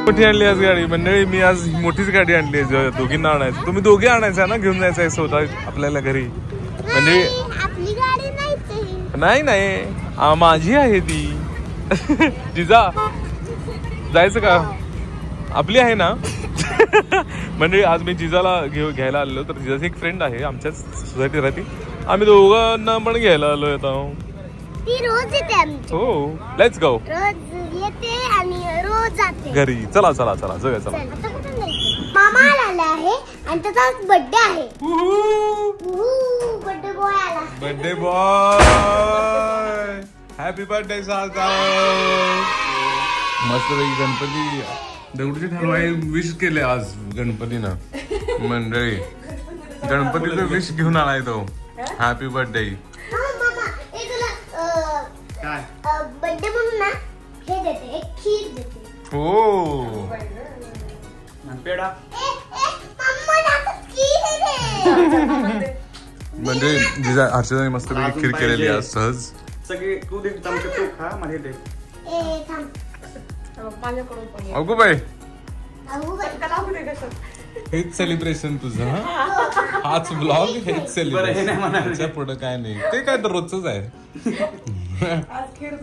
मोठी आणली आज गाडी मंडळी. मी आज मोठीच गाडी आणली आहे दोघींना आणायचं. तुम्ही दोघे आणायचं ना, घेऊन जायचं आहे स्वतः आपल्याला घरी. म्हणजे नाही नाही माझी आहे ती. जिजा जायचं का? आपली आहे ना. म्हणजे आज मी जिजाला घ्यायला आलेलो. तर जिजाची एक फ्रेंड आहे आमच्याच सोसायटीत राहते. आम्ही दोघांना पण घ्यायला आलो आता. ती रोज येते. हो लेट्स गो. रोज येते आणि रोज जाते घरी. चला चला चला जाऊया चला. मामा आला आहे आणि त्याचा बर्थडे आहे. बर्थडे बॉय आला. बर्थडे बॉय हॅपी बर्थडे सारखा. मस्त पैकी गणपती दगडूशेठ हलवाई विश केले आज गणपतीनं. मंडळी गणपतीचं विश घेऊन आलाय तो. Happy birthday. बर्थडे म्हणून ना हे देते, एक खीर देते. हो पेढा. म्हणजे जिजा हर्षदाने मस्त पैकी खीर केलेली आज सहज. सगळे तू दे चमचे तू खा माझे दे. अगो बाई हेच सेलिब्रेशन तुझं. हाच ब्लॉग हेच सेलिब्रेशन. पुढं काय नाही. ते काय तर रोजच आहे. आज खीर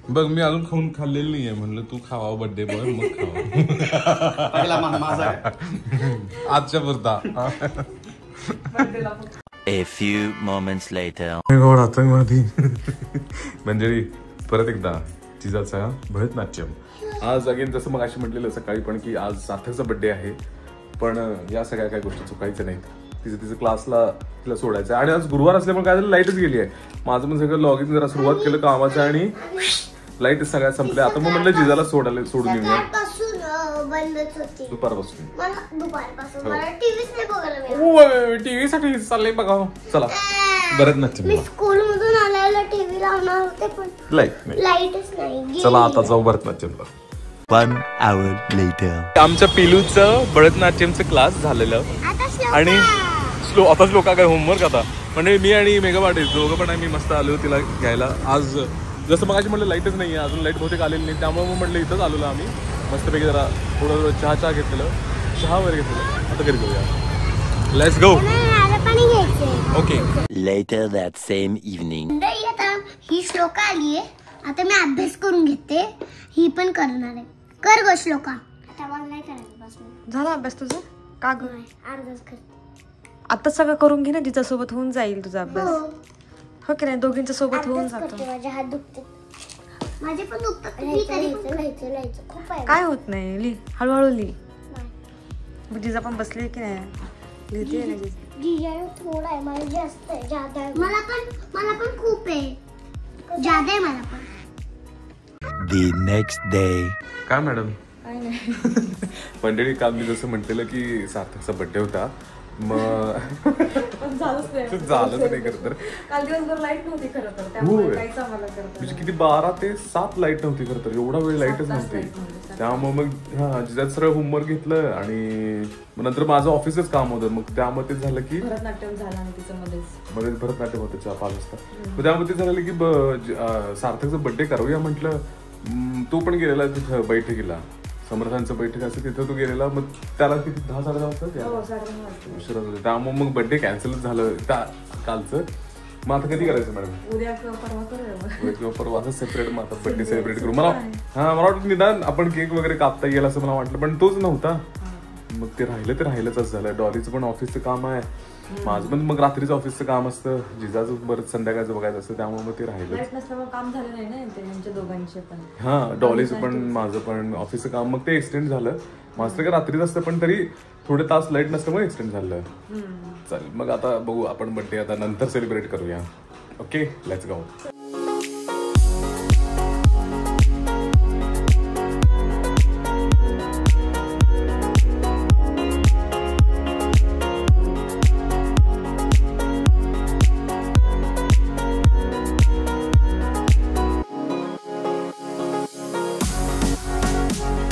बघ मी अजून खाऊन खाल्लेली नाहीये. म्हणलं तू खावा बर्थडे बॉय मग खावा. आजच्या पुरता. A few moments later. आतंकवादी. मंडळी परत एकदा जिजाचा भरतनाट्यम. आज अगेन जसं मग अशी म्हटलेलं सकाळी पण की आज सार्थकचा बर्थडे आहे. पण या सगळ्या काही गोष्टी चुकायच्या नाहीत. तिचं क्लासला तिला सोडायचं. आणि आज गुरुवार असल्यामुळे काय झालं लाईटच गेली आहे. माझं पण सगळं लॉग इन जरा सुरुवात केलं कामाचं आणि लाईट सगळ्या संपल्या. आता मग म्हटलं जिजाला सोडून येऊया. दुपारपासून टीव्ही साठी चाललंय बघा. चला भरतनाट्यम. स्कूलमधून आल्याला टीव्ही लावणार होते पण लाईटच नाही. चला आता जाऊ भरतनाट्यमला. 1 hour later. आमच्या पिलूचं भरतनाट्यमचं क्लास झालेलं आणि आता श्लोका काय होमवर्क आता. म्हणजे मी आणि मेघा पाटील दोघं पण आहे. मी मस्त आलो तिला घ्यायला. आज जसं मग म्हटलं लाईटच नाही आहे अजून. लाईट बहुतेक आलेली नाही त्यामुळे मग म्हटलं इथंच आलेलो आम्ही. मस्तपैकी जरा थोडं चहा घेतलेलं. चहा वगैरे घेतलेलं. आता घरी जाऊया. Let's go. Okay. Later that same evening. आता ही श्लोका आली आहे. आता मी अभ्यास करून घेते. ही पण करणार आहे. कर ग श्लोका. आता मला नाही करायचं बस. झाला अभ्यास तुझा? का ग? अर्धाच कर. आता सगळं करून घे ना. जिच्या सोबत होऊन जाईल तुझा अभ्यास. हो की नाही? दोघींच्या सोबत होऊन जातो. माझे हात दुखते. माझे पण दुखतात. काय होत नाही. लिही हळूहळू लिही. जिजा पण बसली की नाही लिहिते ना. जिजा थोडा आहे मला जास्त आहे. ज्यादा आहे. मला पण खूप आहे. ज्यादा आहे मला पण. The next day. काय मॅडम? मंडळी काल मी जसं म्हटलेलं की सार्थकचा बर्थडे होता. मग झालंच नाही खरं तर. काल दिवसभर लाईट नव्हती खरं तर. त्यामुळे काहीच आम्हाला म्हणजे किती 12 ते 7 लाईट नव्हती खरं तर. एवढा वेळ लाईटच नव्हती. त्यामुळे मग जिजात सरळ होमवर्क घेतलं आणि नंतर माझं ऑफिसच काम होतं. मग त्यामुळे ते झालं की भरतनाट्यम झालं आणि तिचं मध्येच भरतनाट्यम होतं 5 वाजता. मग त्यामुळे ते झालं की सार्थकचा बर्थडे करूया म्हटलं. तो पण गेलेला तिथं बैठकीला. समर्थांचं बैठक असं तिथं तो गेलेला. मग त्याला किती 10-10:30 वाजता उशिरा झालं. त्यामुळे मग बर्थडे कॅन्सलच झालं कालचं. मग आता कधी करायचं मॅडम? उद्या किंवा परवा असं सेपरेट. मग आता बर्थडे सेलिब्रेट करू. मला वाटतं निदान आपण केक वगैरे कापता येईल असं मला वाटलं. पण तोच नव्हता. मग ते राहिलंच झालं. डॉलीचं पण ऑफिसचं काम आहे. माझं पण मग रात्रीचं ऑफिसचं काम असतं. जिजाचं बरं संध्याकाळचं बघायचं असतं. त्यामुळे मग ते राहिलं. काम झालं नाही ना त्यांच्या दोघांचे पण. हा डॉलीचं पण माझं पण ऑफिसचं काम मग ते एक्सटेंड झालं. माझं का रात्रीच असतं पण तरी थोडे तास लाईट नसल्यामुळे एक्सटेंड झालं. चालेल मग आता बघू आपण बर्थडे आता नंतर सेलिब्रेट करूया. Okay let's go.